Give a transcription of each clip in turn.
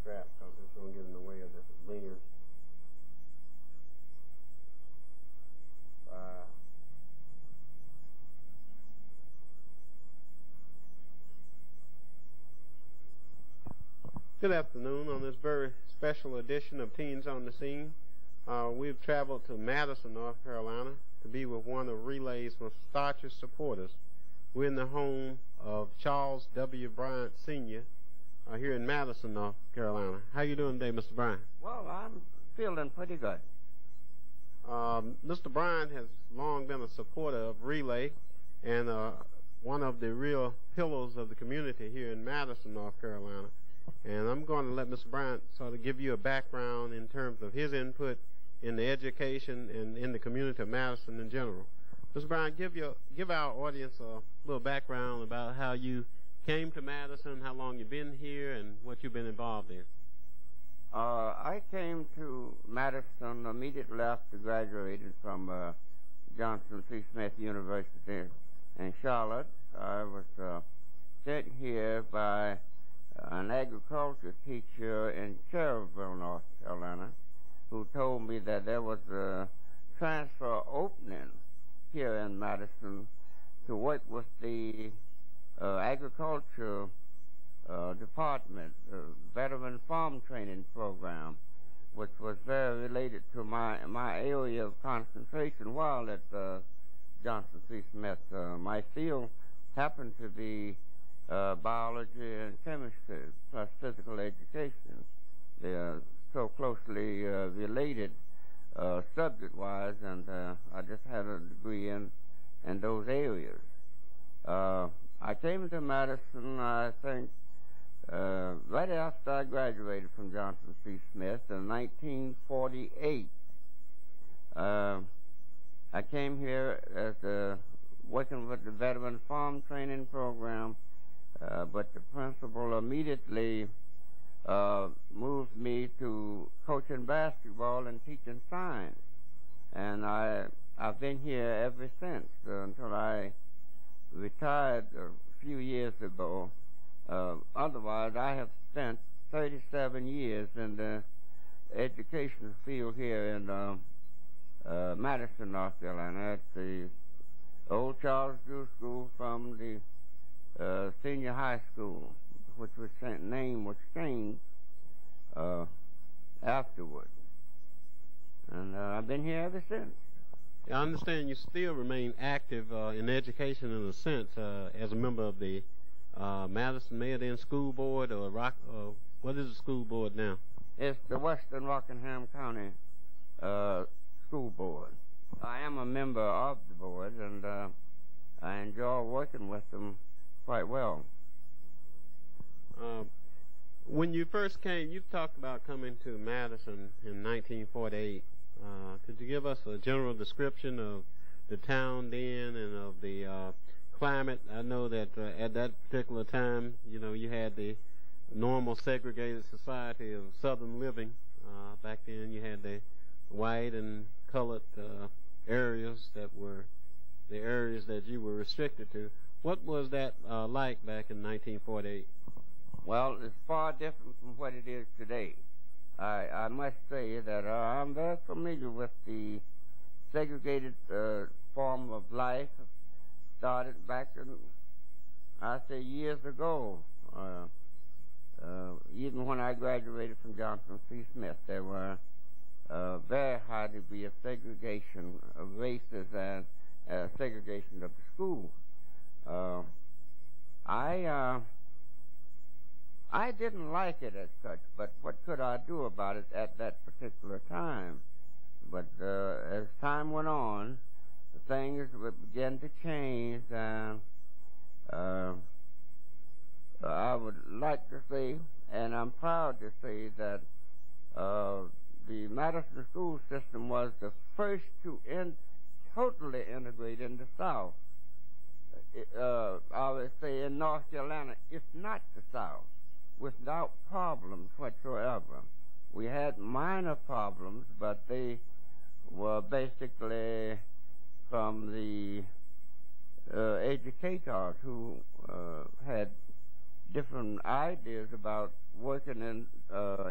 strap because it's going to get in the way of this lens. Good afternoon. On this very special edition of Teens on the Scene, we've traveled to Madison, North Carolina to be with one of Relay's most staunchest supporters. We're in the home of Charles W. Bryant, Sr., here in Madison, North Carolina. How you doing today, Mr. Bryant? Well, I'm feeling pretty good. Mr. Bryant has long been a supporter of Relay and one of the real pillars of the community here in Madison, North Carolina. And I'm going to let Mr. Bryant sort of give you a background in terms of his input in the education and in the community of Madison in general. Mr. Bryant, give our audience a little background about how you came to Madison, how long you've been here, and what you've been involved in. I came to Madison immediately after graduating from Johnson C. Smith University in Charlotte. I was sent here by an agriculture teacher in Cherryville, North Carolina, who told me that there was a transfer opening here in Madison to work with the agriculture department, veteran farm training program, which was very related to my area of concentration while at Johnson C. Smith. My field happened to be biology and chemistry plus physical education. They are so closely related subject-wise, and I just had a degree in those areas. I came to Madison, I think, right after I graduated from Johnson C. Smith in 1948. I came here as working with the veteran farm training program, but the principal immediately moved me to coaching basketball and teaching science. And I've been here ever since until I retired a few years ago. Otherwise, I have spent 37 years in the education field here in Madison, North Carolina, at the old Charles Drew School from the senior high school, which was name was changed afterward. And I've been here ever since. I understand you still remain active in education in a sense as a member of the Madison Mayor School Board, or what is the school board now? It's the Western Rockingham County School Board. I am a member of the board, and I enjoy working with them quite well. When you first came, you talked about coming to Madison in 1948. Could you give us a general description of the town then and of the climate? I know that at that particular time, you know, you had the normal segregated society of Southern living. Back then, you had the white and colored areas that were the areas that you were restricted to. What was that like back in 1948? Well, it's far different from what it is today. I must say that I'm very familiar with the segregated form of life. Started back in, I say, years ago. Even when I graduated from Johnson C. Smith, there were very high degree of segregation of races and segregation of the schools. I didn't like it as such, but what could I do about it at that particular time? But as time went on, things began to change, and I would like to say, and I'm proud to say, that the Madison school system was the first to totally integrate in the South. I would say in North Carolina, if not the South, without problems whatsoever. We had minor problems, but they were basically from the educators who had different ideas about working in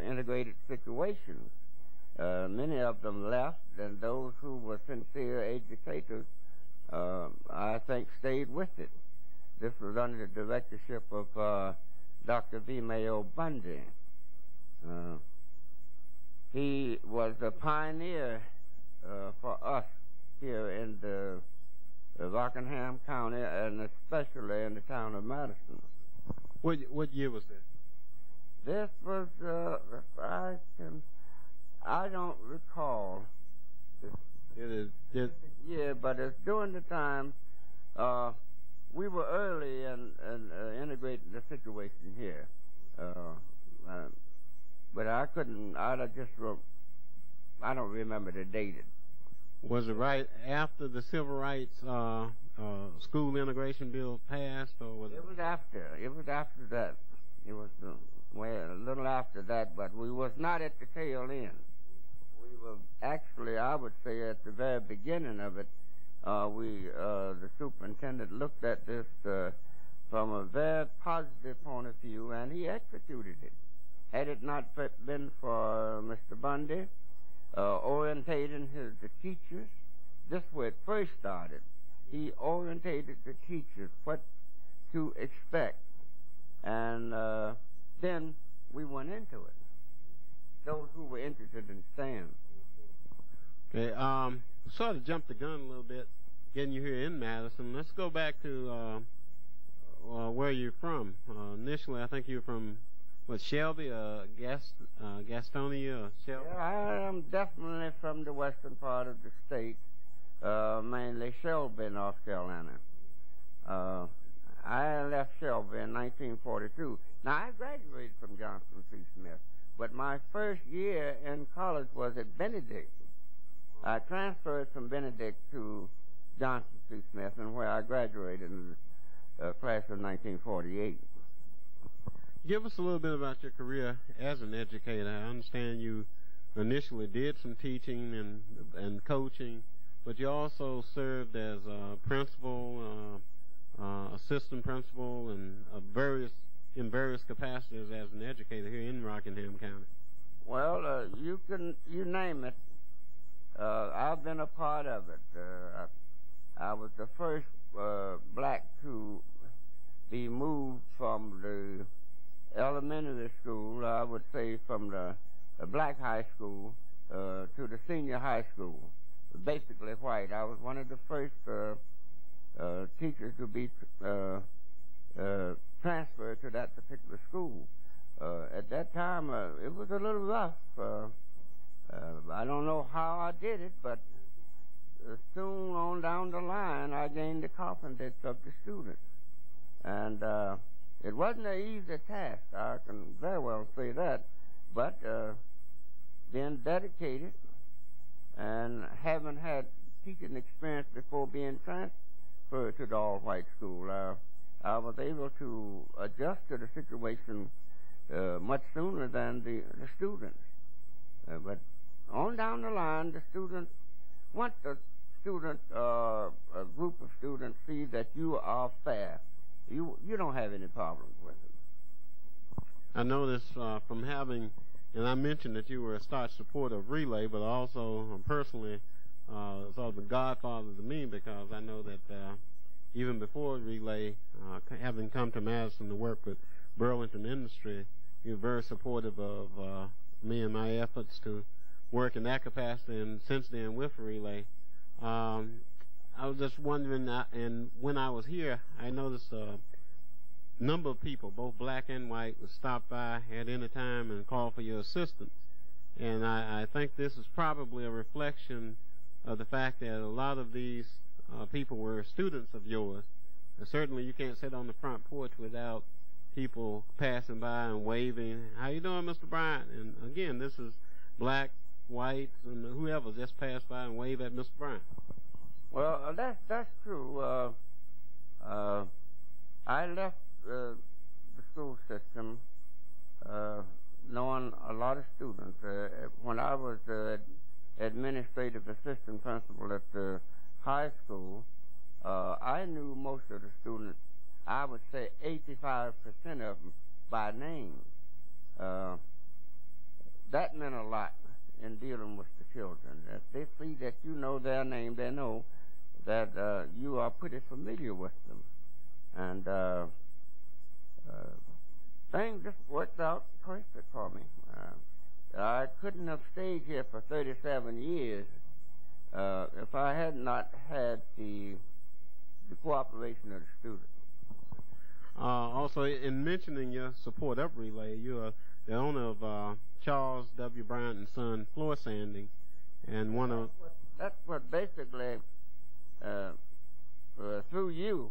integrated situations. Many of them left, and those who were sincere educators, I think, stayed with it. This was under the directorship of Dr. V. Mayo Bundy. He was a pioneer for us here in the Rockingham County, and especially in the town of Madison. What year was this? This was, I don't recall. Yeah, but it's during the time we were early in integrating the situation here. But I don't remember the date. Was it right after the Civil Rights School Integration Bill passed, or was it? It was after. It was after that. It was a little after that, but we was not at the tail end. We were actually, I would say, at the very beginning of it. The superintendent looked at this from a very positive point of view, and he executed it. Had it not been for Mr. Bundy orientating the teachers, this is where it first started. He orientated the teachers what to expect, and then we went into it. Those who were interested in STEM. Okay, sort of jumped the gun a little bit, getting you here in Madison. Let's go back to where you're from. Initially, I think you were from, Shelby, Gastonia, Shelby? Yeah, I am definitely from the western part of the state, mainly Shelby, North Carolina. I left Shelby in 1942. Now, I graduated from Johnson C. Smith, but my first year in college was at Benedict. I transferred from Benedict to Johnson C. Smith, and where I graduated in the class of 1948. Give us a little bit about your career as an educator. I understand you initially did some teaching and coaching, but you also served as a principal, assistant principal, and in various capacities as an educator here in Rockingham County. Well, you name it. I've been a part of it. I was the first black to be moved from the elementary school, I would say from the black high school to the senior high school, basically white. I was one of the first teachers to be transferred to that particular school. At that time, it was a little rough. I don't know how I did it, but soon on down the line, I gained the confidence of the students. And it wasn't an easy task, I can very well say that, but being dedicated and having had teaching experience before being transferred to the all-white school, I was able to adjust to the situation much sooner than the students. But on down the line, the students, once a student, a group of students see that you are fair, you don't have any problems with it. I noticed from having, and I mentioned that you were a staunch supporter of Relay, but also personally sort of a godfather to me, because I know that even before Relay, having come to Madison to work with Burlington Industry, you were very supportive of me and my efforts to work in that capacity, and since then with Relay. I was just wondering, and when I was here, I noticed a number of people, both black and white, would stop by at any time and call for your assistance. And I think this is probably a reflection of the fact that a lot of these people were students of yours. And certainly you can't sit on the front porch without people passing by and waving, "How you doing, Mr. Bryant?" And again, this is black, white, and whoever just passed by and wave at Mr. Bryant. Well, that's true. I left the school system knowing a lot of students. When I was administrative assistant principal at the high school, I knew most of the students. I would say 85% of them by name. That meant a lot in dealing with the children. If they see that you know their name, they know that you are pretty familiar with them. And things just worked out perfect for me. I couldn't have stayed here for 37 years if I had not had the cooperation of the students. Also, in mentioning your support of Relay, you're the owner of Charles W. Bryant and Son Floor Sanding, and one of that's what basically through you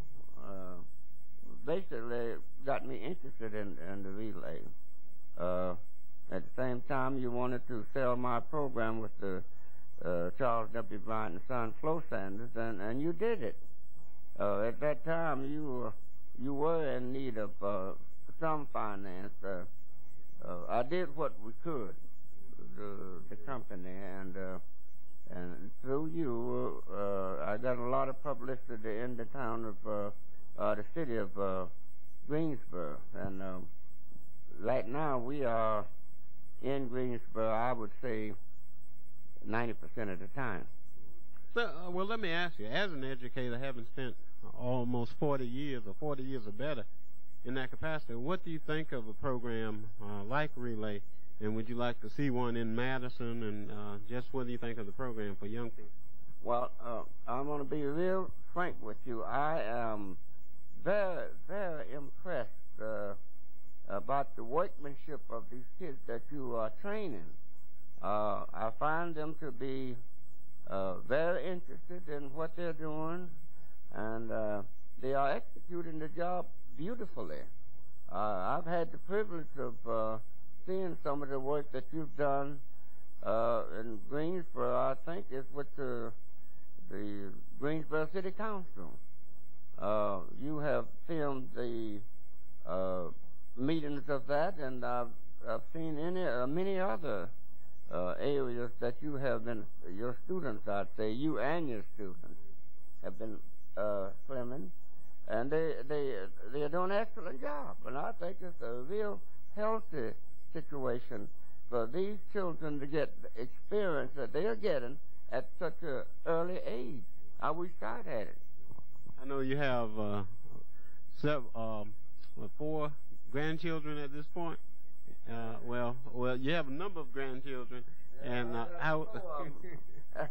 basically got me interested in the Relay. At the same time, you wanted to sell my program with the Charles W. Bryant and Son Floor Sanders, and you did it. At that time, you were in need of some finance. I did what we could, the company, and through you, I got a lot of publicity in the town of the city of Greensboro, and right now we are in Greensboro, I would say 90% of the time. So, well, let me ask you, as an educator, having spent almost 40 years or 40 years or better in that capacity, what do you think of a program like Relay, and would you like to see one in Madison, and just what do you think of the program for young people? Well, I'm going to be real frank with you. I am very, very impressed about the workmanship of these kids that you are training. I find them to be very interested in what they're doing, and they are executing the job beautifully. I've had the privilege of seeing some of the work that you've done in Greensboro. I think it's with the Greensboro City Council. You have filmed the meetings of that, and I've seen many other areas that you have been, your students, I'd say, you and your students have been filming, and they're doing an excellent job. And I think it's a real healthy situation for these children to get the experience that they're getting at such an early age. I wish I'd had it. I know you have 4 grandchildren at this point. Well, you have a number of grandchildren, and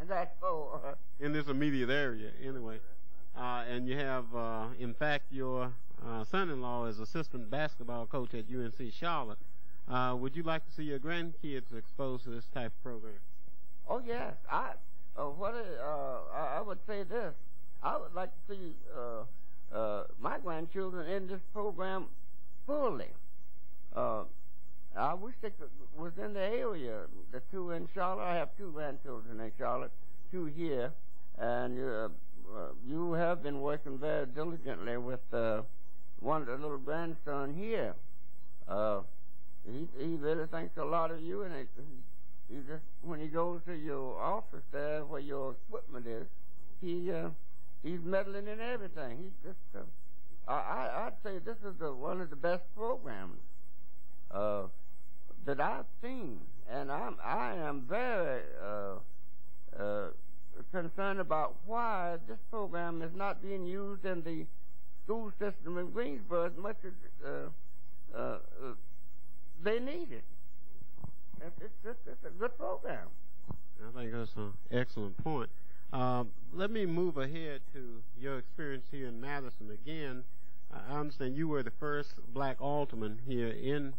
that's 4 in this immediate area, anyway. And you have, in fact, your son-in-law is assistant basketball coach at UNC Charlotte. Would you like to see your grandkids exposed to this type of program? Oh yes, I would say this. I would like to see my grandchildren in this program fully. I wish they was in the area. The 2 in Charlotte. I have 2 grandchildren in Charlotte, 2 here, and you have been working very diligently with one of the little grandson here. He really thinks a lot of you, and he just, when he goes to your office there where your equipment is, he's meddling in everything. He's just I'd say this is one of the best programs that I've seen, and I am very concerned about why this program is not being used in the school system in Greensboro as much as they need it. It's a good program. I think that's an excellent point. Let me move ahead to your experience here in Madison again. I understand you were the first black alderman here in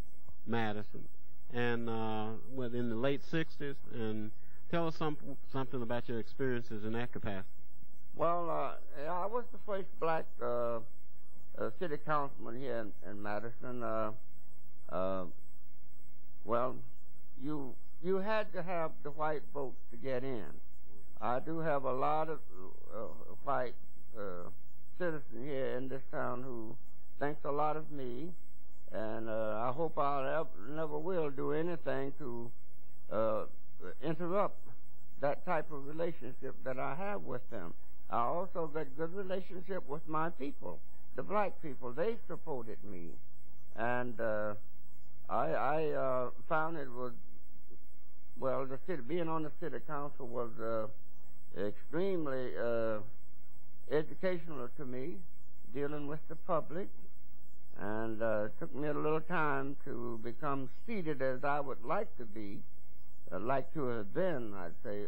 Madison, and in the late 60s. And tell us something about your experiences in that capacity. Well, I was the first black city councilman here in Madison. Well, you had to have the white vote to get in. I do have a lot of white citizens here in this town who thinks a lot of me, and I hope I never will do anything to interrupt that type of relationship that I have with them. I also got good relationship with my people. the black people, they supported me. And I found it was, well, the city, being on the city council was extremely educational to me, dealing with the public. And it took me a little time to become seated as I would like to be, like to have been, I'd say,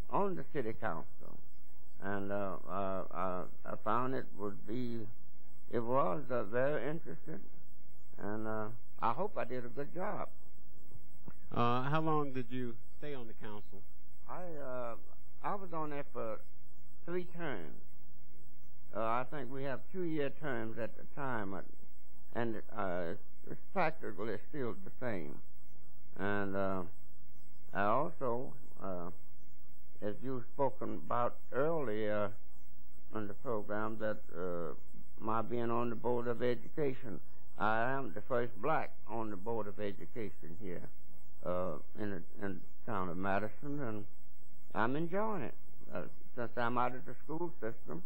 on the city council. And I found it was very interesting, and I hope I did a good job. How long did you stay on the council? I was on there for 3 terms. I think we have 2-year terms at the time, and it's practically still the same. And I also, as you've spoken about earlier on the program, that my being on the Board of Education, I am the first black on the Board of Education here in the town of Madison, and I'm enjoying it. Since I'm out of the school system,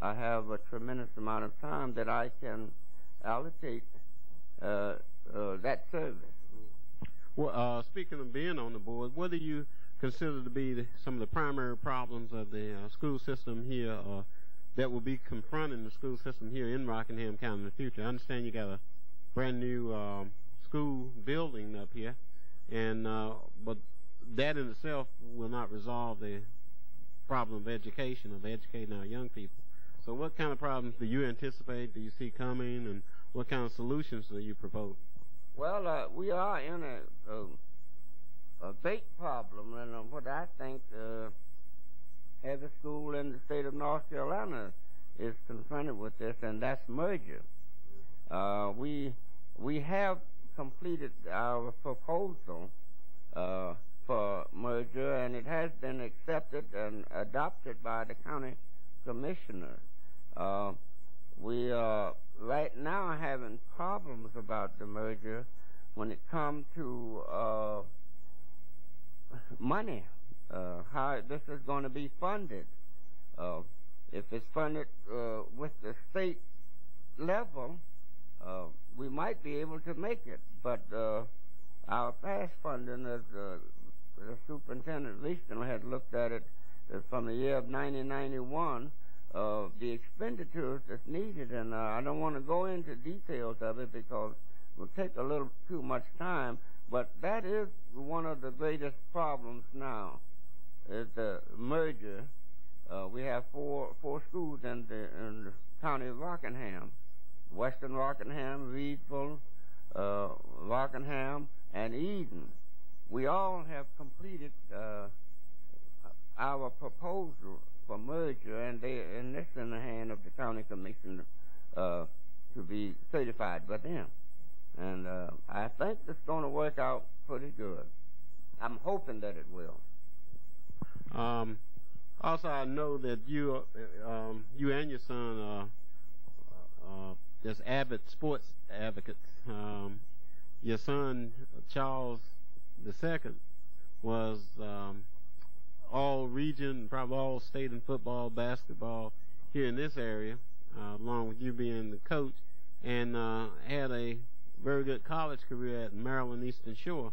I have a tremendous amount of time that I can allocate that service. Well, speaking of being on the board, what do you consider to be some of the primary problems of the school system here, that will be confronting the school system here in Rockingham County in the future? I understand you got a brand new school building up here, and but that in itself will not resolve the problem of education, of educating our young people. So what kind of problems do you anticipate, do you see coming, and what kind of solutions do you propose? Well, we are in a big problem, and what I think every school in the state of North Carolina is confronted with this, and that's merger. We have completed our proposal for merger, and it has been accepted and adopted by the county commissioners. We are right now having problems about the merger when it comes to money, how this is going to be funded. If it's funded with the state level, we might be able to make it, but our past funding, as the superintendent recently had looked at it from the year of 1991, the expenditures that's needed, and I don't want to go into details of it because it will take a little too much time, but that is one of the greatest problems now, is the merger. We have four schools in the county of Rockingham: Western Rockingham, Reedsville, Rockingham, and Eden. We all have completed our proposal for merger, and this in the hand of the county commission to be certified by them. And I think it's going to work out pretty good. I'm hoping that it will. Also, I know that you and your son are just avid sports advocates. Your son, Charles II, was all-region, probably all-state in football, basketball here in this area, along with you being the coach, and had a very good college career at Maryland Eastern Shore.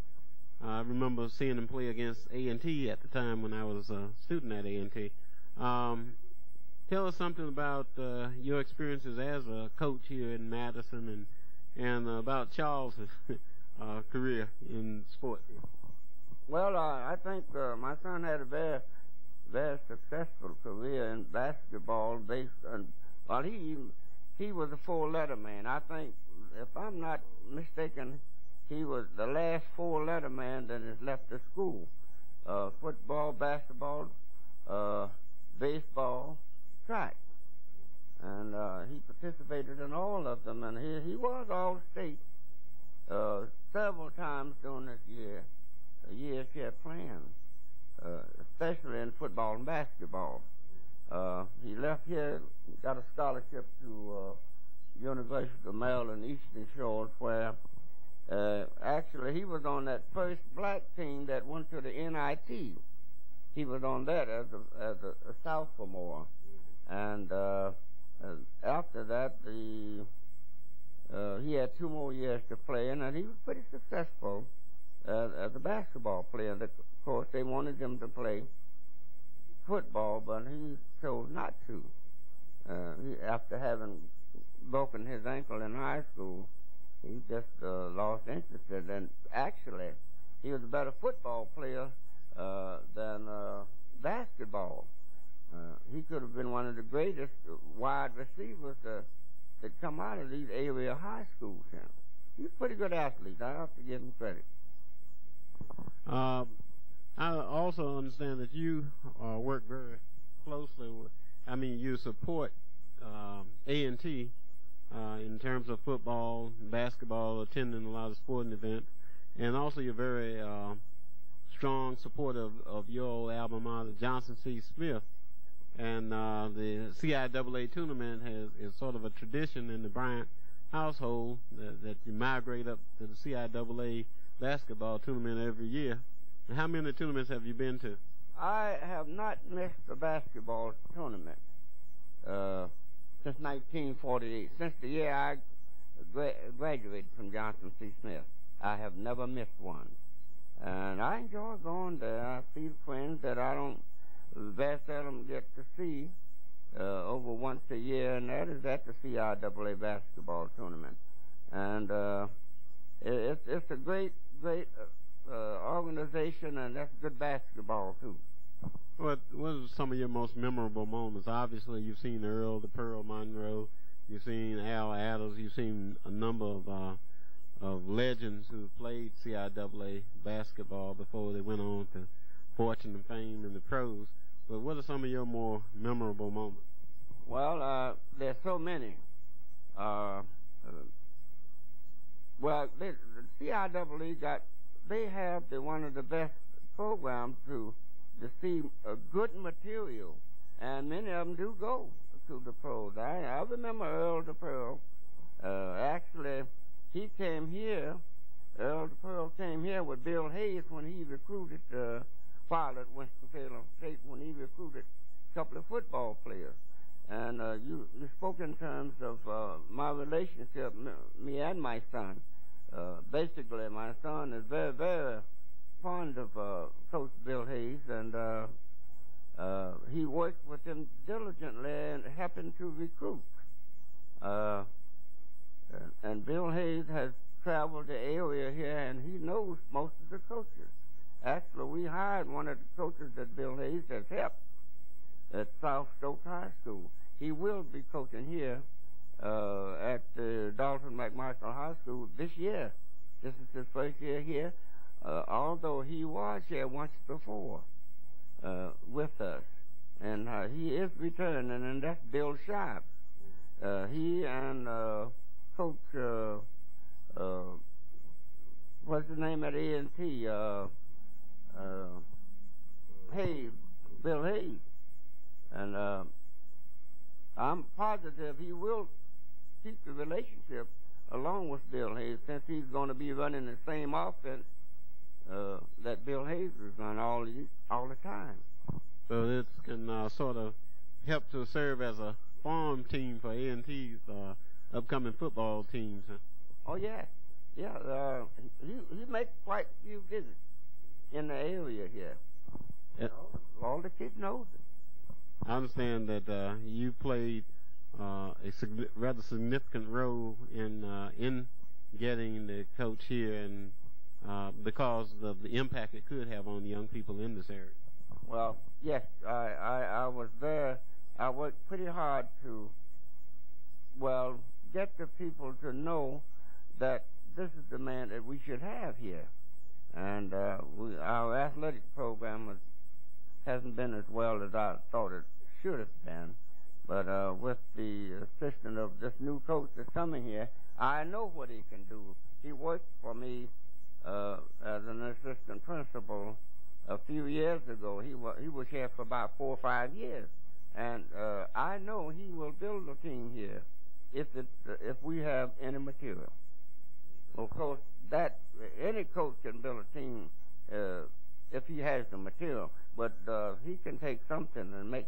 I remember seeing him play against A&T at the time when I was a student at A&T. Tell us something about your experiences as a coach here in Madison, and about Charles' career in sports. Well, I think my son had a very, very successful career in basketball. Based on, well, he was a 4-letter man. I think, if I'm not mistaken, he was the last 4-letter man that has left the school. Football, basketball, baseball, track. And he participated in all of them, and he was all-state several times during this year here playing, especially in football and basketball. He left here, got a scholarship to University of Maryland Eastern Shore, where actually he was on that first black team that went to the NIT. He was on that as a sophomore, and after that, he had 2 more years to play, and he was pretty successful as a basketball player. Of course, they wanted him to play football, but he chose not to. After having broken his ankle in high school, he just lost interest. And actually, he was a better football player than basketball. He could have been one of the greatest wide receivers that come out of these area high schools. He's a pretty good athlete. I have to give him credit. I also understand that you work very closely with, you support A&T in terms of football, basketball, attending a lot of sporting events, and also you're very strong supporter of your old alma mater, Johnson C. Smith. And the CIAA tournament is sort of a tradition in the Bryant household that you migrate up to the CIAA basketball tournament every year. And how many tournaments have you been to? I have not missed a basketball tournament since 1948. Since the year I graduated from Johnson C. Smith, I have never missed one. And I enjoy going there. I see friends that I don't very seldom get to see over once a year, and that is at the CIAA basketball tournament. And it's a great organization, and that's good basketball too. What are some of your most memorable moments? Obviously, you've seen Earl the Pearl Monroe, you've seen Al Adams, you've seen a number of legends who played CIAA basketball before they went on to fortune and fame in the pros. But what are some of your more memorable moments? Well, there's so many. The CIAA they have one of the best programs to see good material, and many of them do go to the pros. I remember Earl the Pearl. Actually, he came here. Earl the Pearl came here with Bill Hayes when he recruited Father at Winston-Salem State, when he recruited a couple of football players. And you spoke in terms of my relationship, me and my son. Basically, my son is very, very fond of Coach Bill Hayes, and he worked with him diligently and happened to recruit. And Bill Hayes has traveled the area here, and he knows most of the coaches. Actually, we hired one of the coaches that Bill Hayes has helped at South Stokes High School. He will be coaching here at the Dalton McMichael High School this year. This is his first year here, although he was here once before with us. And he is returning, and that's Bill Sharp. He and Coach, what's the name at A&T? Hayes, Bill Hayes. And I'm positive he will keep the relationship along with Bill Hayes, since he's going to be running the same offense that Bill Hayes is running all the time. So this can sort of help to serve as a farm team for A&T's upcoming football teams. Huh? Oh, yes. Yeah, he makes quite a few visits in the area here. All the kids know him. I understand that you played a rather significant role in getting the coach here, and because of the impact it could have on young people in this area. Well, yes, I was there. I worked pretty hard to, get the people to know that this is the man that we should have here. And our athletic program hasn't been as well as I thought it should have been. But with the assistance of this new coach that's coming here, I know what he can do. He worked for me as an assistant principal a few years ago. He was here for about 4 or 5 years. And I know he will build a team here if we have any material. Of course, any coach can build a team if he has the material, but he can take something and make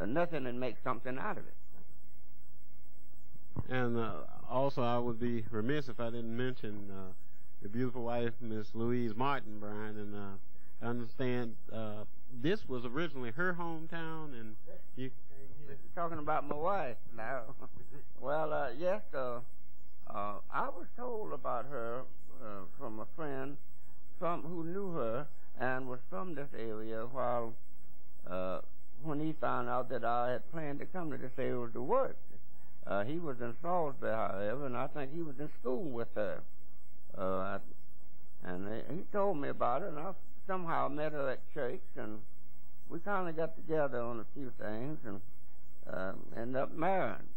nothing and make something out of it. And also, I would be remiss if I didn't mention your beautiful wife, Miss Louise Martin Bryant. And I understand this was originally her hometown, and you came here. Talking about my wife now. Well, yes, I was told about her from a friend who knew her and was from this area while when he found out that I had planned to come to this area to work. He was in Salisbury, however, and I think he was in school with her. And he told me about it, and I somehow met her at church, and we kind of got together on a few things and ended up marrying.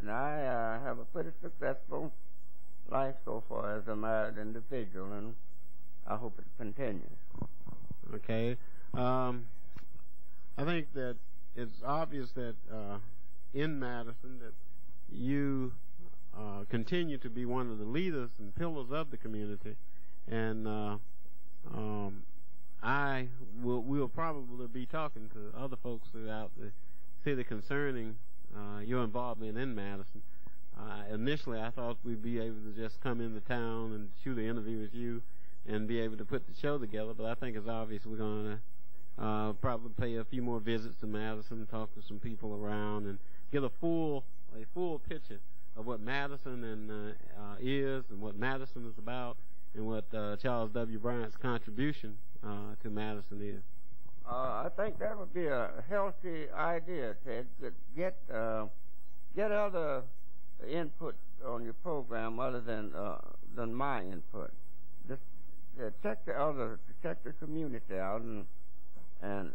And I have a pretty successful life so far as a married individual, and I hope it continues. Okay. I think that it's obvious that in Madison that you continue to be one of the leaders and pillars of the community, and we'll probably be talking to other folks throughout the city concerning your involvement in Madison. Initially, I thought we'd be able to just come into town and shoot an interview with you and be able to put the show together, but I think it's obvious we're going to probably pay a few more visits to Madison, talk to some people around, and get a full picture of what Madison is and what Madison is about and what Charles W. Bryant's contribution to Madison is. I think that would be a healthy idea, Ted. Get other input on your program other than my input. Just check the community out, and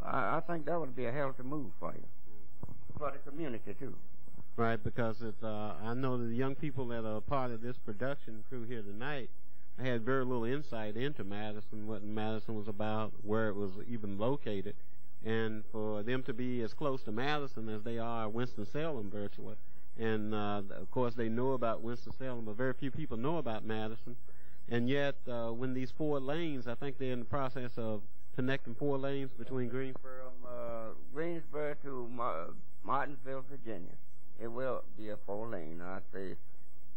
I think that would be a healthy move for you, for the community too. Right, because I know that the young people that are part of this production crew here tonight had very little insight into Madison, what Madison was about, where it was even located, and for them to be as close to Madison as they are Winston-Salem virtually. And, of course, they know about Winston-Salem, but very few people know about Madison. And yet, when these 4 lanes, I think they're in the process of connecting 4 lanes between Greensboro. From Greensboro to Martinsville, Virginia. It will be a 4-lane. I say,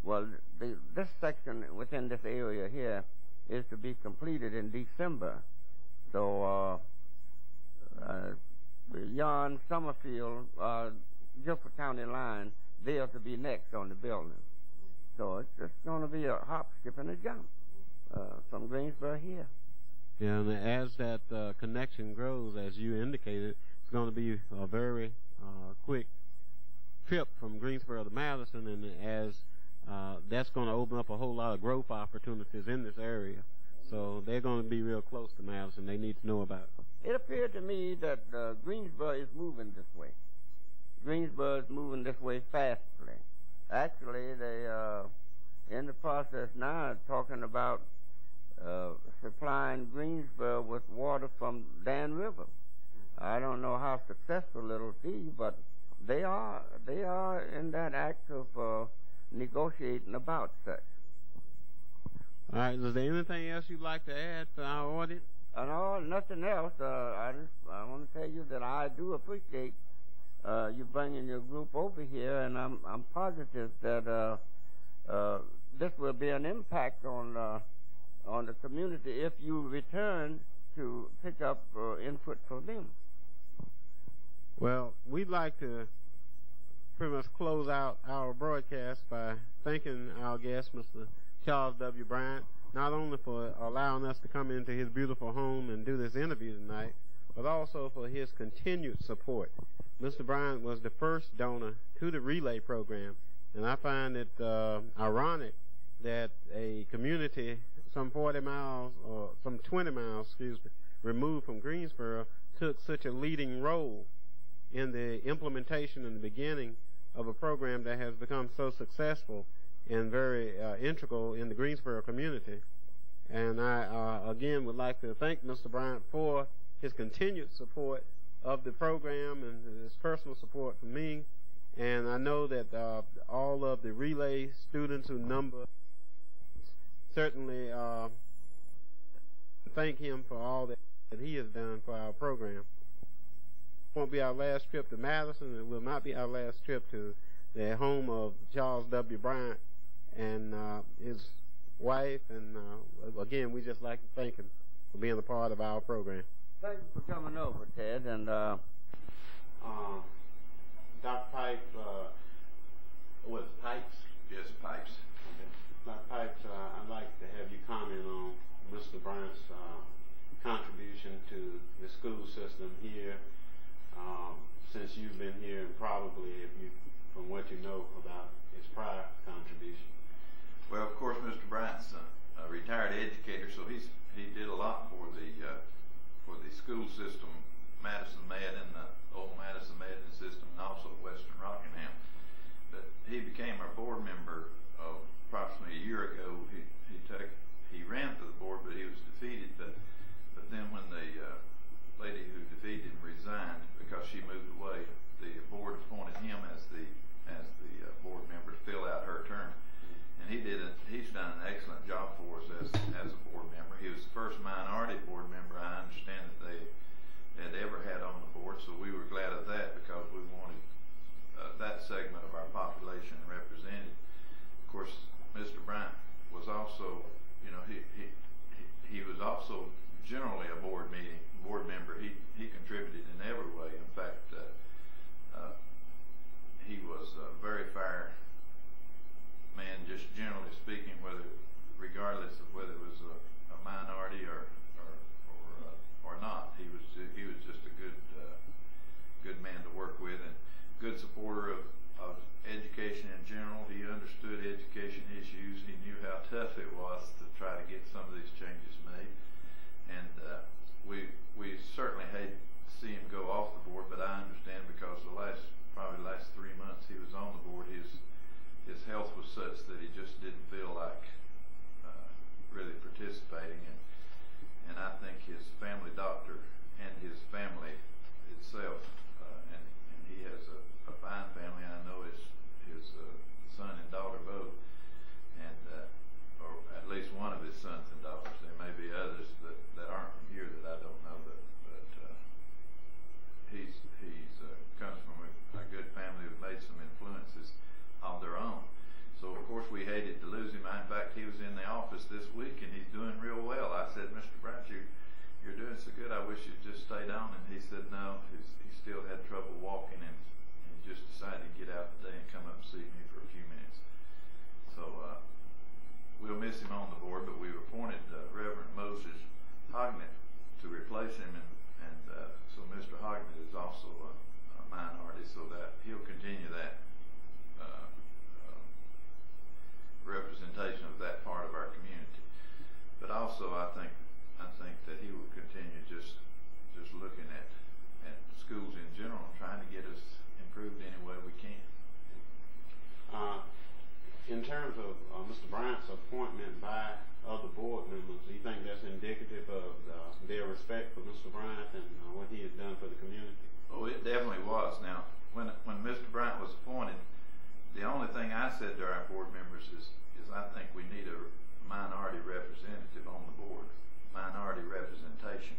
well, this section within this area here is to be completed in December. So, beyond Summerfield, Guilford County line, they are to be next on the building. So it's just going to be a hop, skip, and a jump from Greensboro here. Yeah, and as that connection grows, as you indicated, it's going to be a very quick trip from Greensboro to Madison, and as that's going to open up a whole lot of growth opportunities in this area. So they're going to be real close to Madison. They need to know about it. It appeared to me that Greensboro is moving this way. Greensboro is moving this way fastly. Actually, they are in the process now talking about supplying Greensboro with water from Dan River. I don't know how successful it'll be, but they are in that act of negotiating about such. All right. Is there anything else you'd like to add to our audience? No, nothing else. I want to tell you that I do appreciate you bringing your group over here, and I'm positive that this will be an impact on the community if you return to pick up input from them. Well, we'd like to pretty much close out our broadcast by thanking our guest, Mr. Charles W. Bryant, not only for allowing us to come into his beautiful home and do this interview tonight, but also for his continued support. Mr. Bryant was the first donor to the relay program, and I find it ironic that a community some 40 miles, or some 20 miles, removed from Greensboro took such a leading role in the implementation and the beginning of a program that has become so successful and very integral in the Greensboro community. And I, again, would like to thank Mr. Bryant for his continued support of the program and his personal support for me. And I know that all of the relay students who number certainly thank him for all that he has done for our program. It won't be our last trip to Madison. It will not be our last trip to the home of Charles W. Bryant and his wife. And again, we just like to thank him for being a part of our program. Thank you for coming over, Ted. And Dr. Pipe, was it Pipes? Yes, Pipes. Dr. Pipes, I'd like to have you comment on Mr. Bryant's contribution to the school system here since you've been here, and probably from what you know about his prior contribution. Well, of course, Mr. Bryant's a retired educator, so he did a lot for the school system, Madison Med and the old Madison Med system, and also Western Rockingham. But he became our board member approximately a year ago. He ran for the board, but he was defeated. But then when the lady who defeated him resigned because she moved away, the board appointed him as the board member to fill out her term. And he's done an excellent job for us as a board member. He was the first minority board member I understand that they had ever had on the board, so we were glad of that because we wanted that segment of our population represented. Of course, Mr. Bryant was also, he was also generally a board member. He contributed in every way. In fact, he was a very fair man, just generally speaking, regardless of whether it was a minority or not. He was just a good man to work with, and good supporter of education in general. He understood education issues. He knew how tough it was to try to get some of these changes made, and we certainly hate to see him go off the board, but I understand because probably the last 3 months he was on the board, his health was such that he just didn't feel like really participating, and I think his family doctor and his family itself, and he has a fine family. I know his son and daughter both, and or at least one of his sons and daughters. There may be others that aren't from here that I don't know, but he's comes from a good family who've made some influences of their own. So of course we hated to lose him. In fact, he was in the office this week and he's doing real well. I said, Mr. Bryant, you're doing so good. I wish you'd just stayed on. And he said no, he still had trouble walking, and he just decided to get out today and come up and see me for a few minutes. So we'll miss him on the board, but we've appointed Reverend Moses Hognett to replace him, and so Mr. Hognett is also a minority, so that he'll continue that representation of that part of our community. But also I think that he will continue just looking at schools in general, trying to get us improved any way we can. In terms of Mr. Bryant's appointment by other board members, do you think that's indicative of their respect for Mr. Bryant and what he has done for the community? Oh, it definitely was. Now, when Mr. Bryant was appointed, the only thing I said to our board members is I think we need a minority representative on the board, minority representation.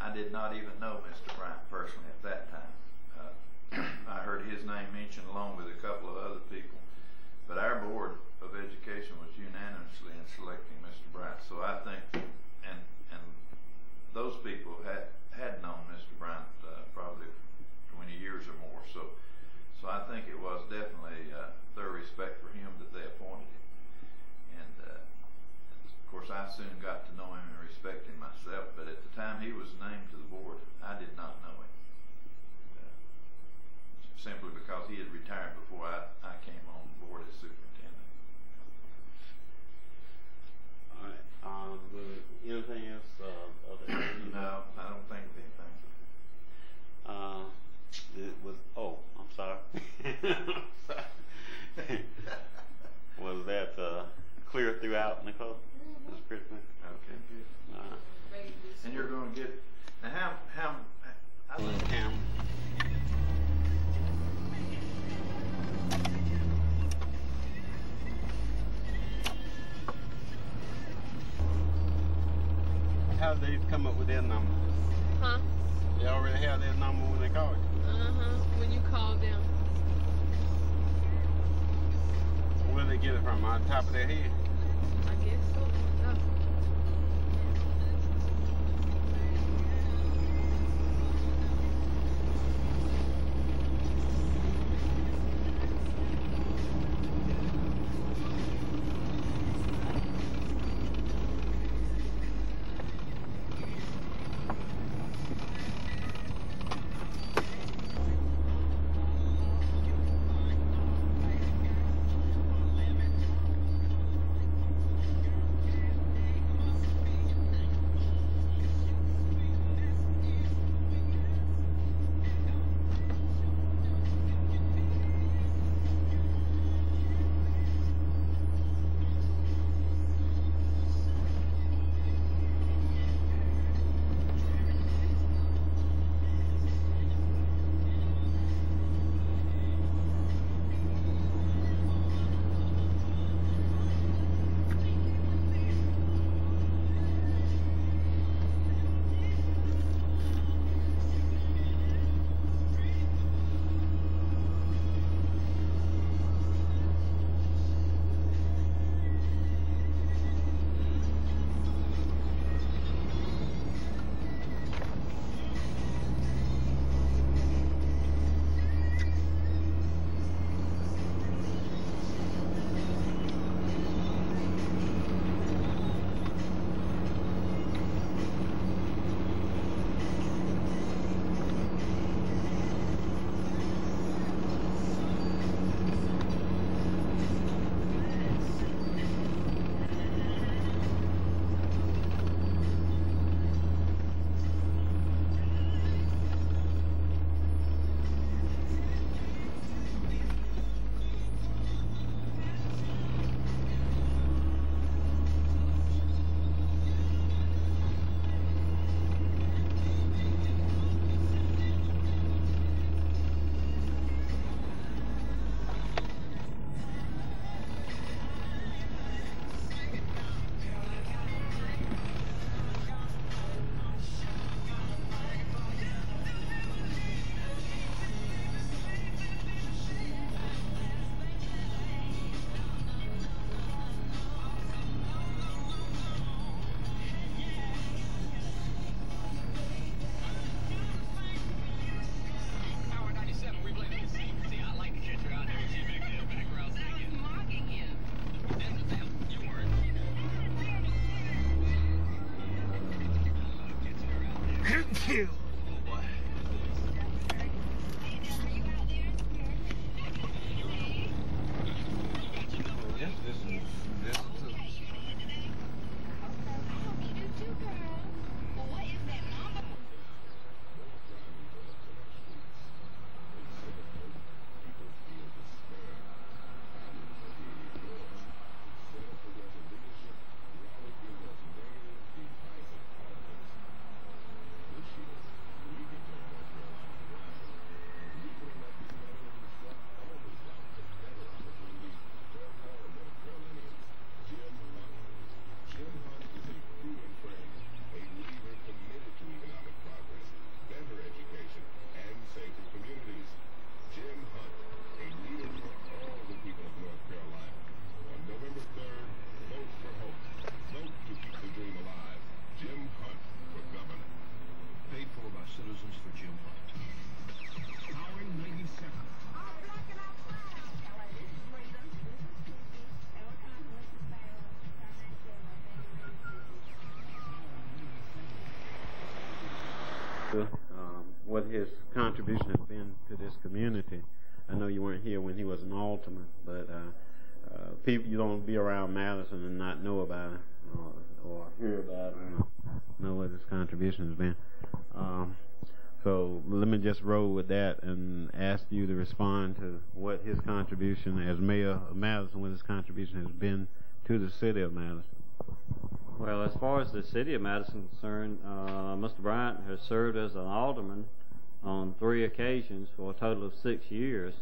I did not even know Mr. Bryant personally at that time. I heard his name mentioned along with a couple of other people, but our board of education was unanimously in selecting Mr. Bryant. So I think, and those people had known Mr. Bryant probably 20 years or more. So I think it was definitely their respect for him that they appointed him. And of course, I soon got to know him and respect him myself. But at the time he was named to the board, I did not know him, simply because he had retired before I came on board as superintendent. All right. Anything else? No, I don't think of anything. I'm sorry. Was that clear throughout, Nicole? That's pretty good. Okay, good. And you're going to get, now how I think camera. How did they come up with their number? Huh? They already have their number when they call you? When you call them. they get it from? On top of their head? I guess so. you. What his contribution has been to this community. I know you weren't here when he was an alderman, but people, you don't be around Madison and not know about it or hear about it or know what his contribution has been. So let me just roll with that and ask you to respond to what his contribution as mayor of Madison, what his contribution has been to the city of Madison. Well, as far as the city of Madison is concerned, Mr. Bryant has served as an alderman on 3 occasions for a total of 6 years.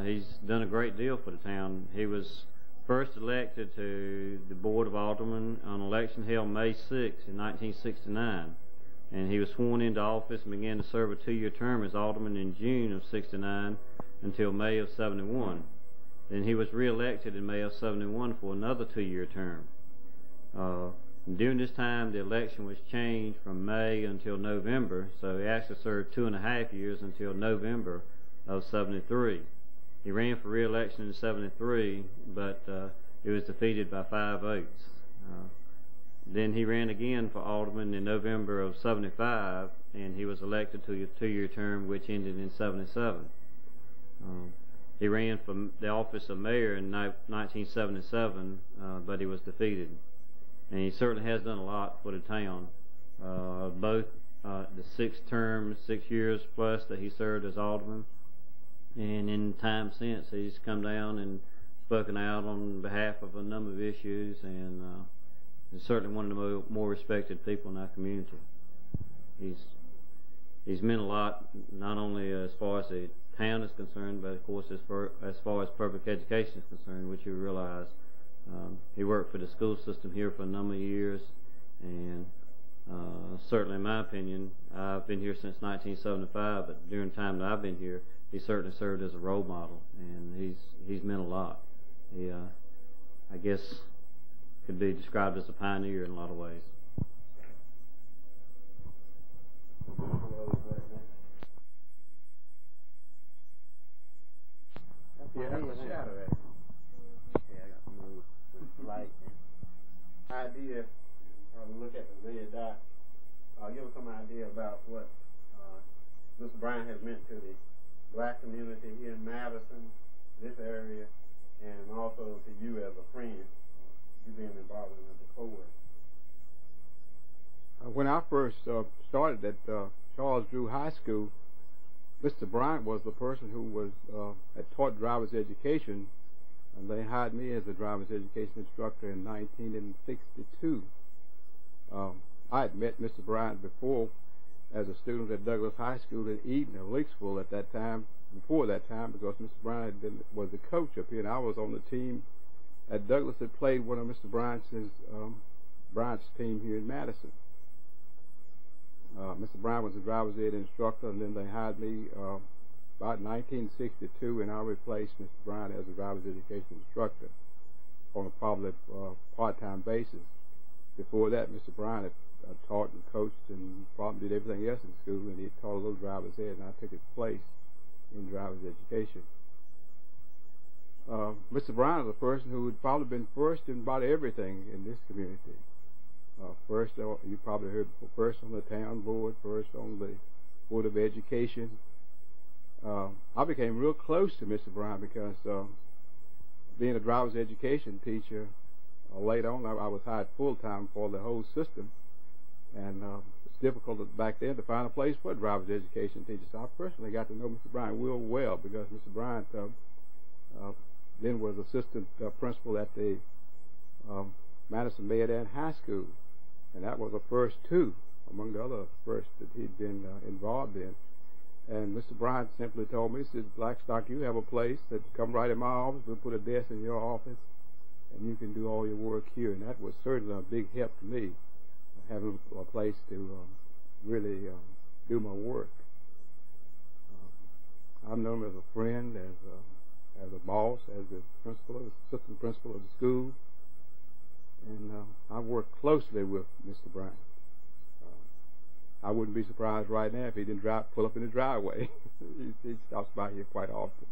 He's done a great deal for the town. He was first elected to the Board of Aldermen on election held May 6 in 1969. And he was sworn into office and began to serve a 2-year term as alderman in June of '69 until May of '71. Then he was re-elected in May of 71 for another 2-year term. During this time, the election was changed from May until November, so he actually served 2.5 years until November of 73. He ran for re-election in 73, but he was defeated by 5 votes. Then he ran again for alderman in November of 75, and he was elected to a 2-year term, which ended in 77. He ran for the office of mayor in 1977, but he was defeated. And he certainly has done a lot for the town. Both the 6 terms, 6 years plus that he served as alderman, and in time since he's come down and spoken out on behalf of a number of issues, and is certainly one of the more respected people in our community. He's meant a lot, not only as far as the town is concerned, but of course as far as public education is concerned, which you realize. He worked for the school system here for a number of years, and certainly in my opinion, I've been here since 1975, but during the time that I've been here, he certainly served as a role model, and he's meant a lot. He, I guess, could be described as a pioneer in a lot of ways. Yeah, that's a shadow at it. Okay, I got to move with the light. Idea, look at the red dot. Give us some idea about what Mr. Bryant has meant to the black community here in Madison, this area, and also to you as a friend, you being involved in the co-work. When I first started at Charles Drew High School, Mr. Bryant was the person who had taught driver's education, and they hired me as a driver's education instructor in 1962. I had met Mr. Bryant before as a student at Douglas High School in Eden or Lakesville at that time, before that time, because Mr. Bryant was the coach up here, and I was on the team at Douglas that played one of Mr. Bryant's team here in Madison. Mr. Bryant was a driver's ed instructor, and then they hired me about 1962, and I replaced Mr. Bryant as a driver's education instructor on a probably part-time basis. Before that, Mr. Bryant had taught and coached and probably did everything else in school, and he had taught a little driver's ed, and I took his place in driver's education. Mr. Bryant was a person who had probably been first in about everything in this community. First, you probably heard first on the town board, first on the Board of Education. I became real close to Mr. Bryant because being a driver's education teacher, later on I was hired full-time for the whole system, and it's difficult back then to find a place for a driver's education teacher. So I personally got to know Mr. Bryant real well because Mr. Bryant then was assistant principal at the Madison Madison High School, and that was the first two among the other first that he'd been involved in. And Mr. Bryant simply told me, he said, Blackstock, you have a place that come right in my office. We'll put a desk in your office, and you can do all your work here. And that was certainly a big help to me, having a place to really do my work. I've known him as a friend, as a boss, as the principal, as assistant principal of the school, and I work closely with Mr. Bryant. I wouldn't be surprised right now if he didn't pull up in the driveway. He stops by here quite often.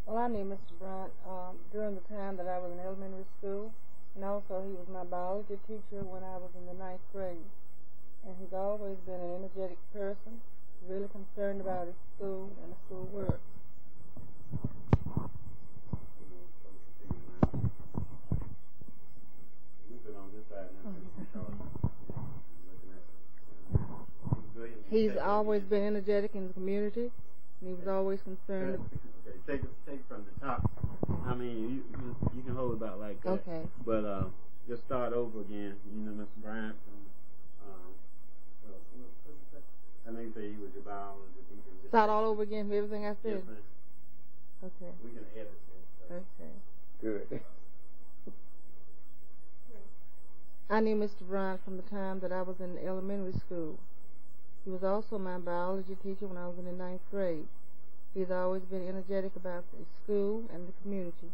Well, I knew Mr. Bryant during the time that I was in elementary school, and also he was my biology teacher when I was in the 9th grade. And he's always been an energetic person, really concerned about his school and the school work. He's always been energetic in the community, and he was always concerned. Okay, take it from the top. I mean, you can hold about like that. Okay. But just start over again. You know, Mr. Bryant. I mean, say he was your biology teacher. Start all over again for everything I said. Yes, ma'am. Okay. We can edit this. So. Okay. Good. I knew Mr. Bryant from the time that I was in elementary school. He was also my biology teacher when I was in the 9th grade. He's always been energetic about the school and the community.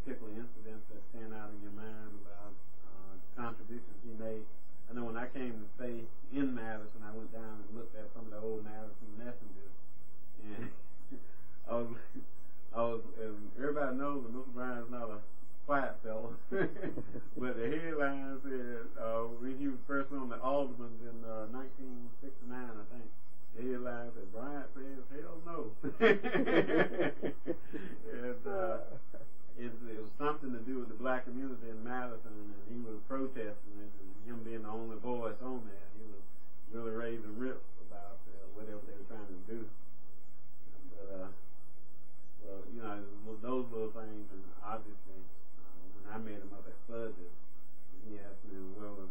Particular incidents that stand out in your mind about contributions he made? I know when I came to stay in Madison, I went down and looked at some of the old Madison messengers, and everybody knows that Mr. Bryant is not a quiet fellow, but the headline said when he was first on the Alderman in 1969, I think. The headline said, "Bryant says hell no." And it was something to do with the black community in Madison, and he was protesting it, and him being the only voice on there, he was really raising rips about whatever they were trying to do. But well, you know, those little things, and obviously when I met him up at Fudge's, he asked me what was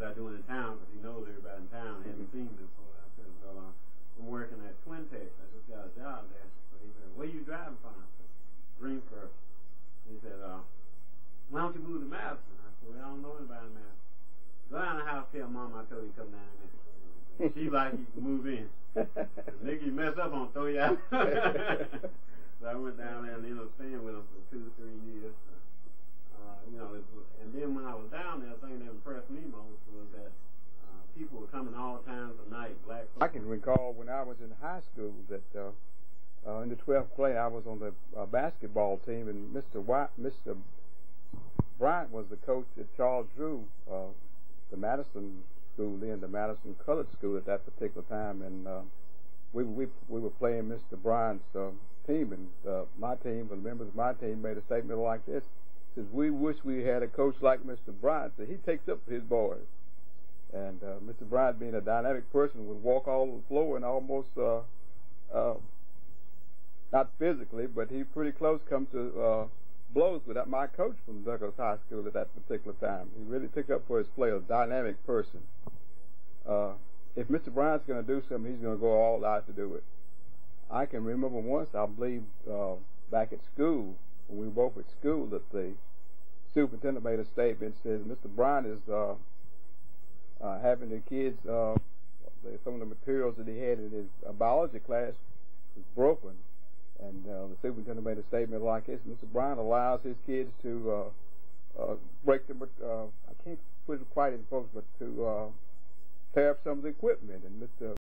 I doing in town, because he knows everybody in town hadn't seen me before. I said, well, I'm working at Twin Tech. I just got a job there. So he said, where you driving from? Greensboro. He said, why don't you move to Madison? I said, well, I don't know anybody in Madison. Go down to the house, tell Mama I told you to come down there. She like you to move in. Nigga, you mess up, I'm gonna throw you out. So I went down there and ended up staying with him for 2 or 3 years. You know, and then when I was down there, the thing that impressed me most was that people were coming all times of night, black folks. I can recall when I was in high school that in the 12th grade, I was on the basketball team, and Mr. Bryant was the coach at Charles Drew, the Madison school then, the Madison Colored School at that particular time, and we were playing Mr. Bryant's team, and my team, the members of my team, made a statement like this: says, "We wish we had a coach like Mr. Bryant, that he takes up for his boys." And Mr. Bryant, being a dynamic person, would walk all over the floor and almost not physically, but he pretty close come to blows with my coach from Douglas High School at that particular time. He really took up for his players, dynamic person. If Mr. Bryant's going to do something, he's going to go all out to do it. I can remember once, I believe, back at school, when we were both at school, that the superintendent made a statement, says Mr. Bryant is having the kids, some of the materials that he had in his biology class was broken. And the superintendent made a statement like this: Mr. Bryant allows his kids to break them, I can't put it quite in folks, but to tear up some of the equipment. And Mr.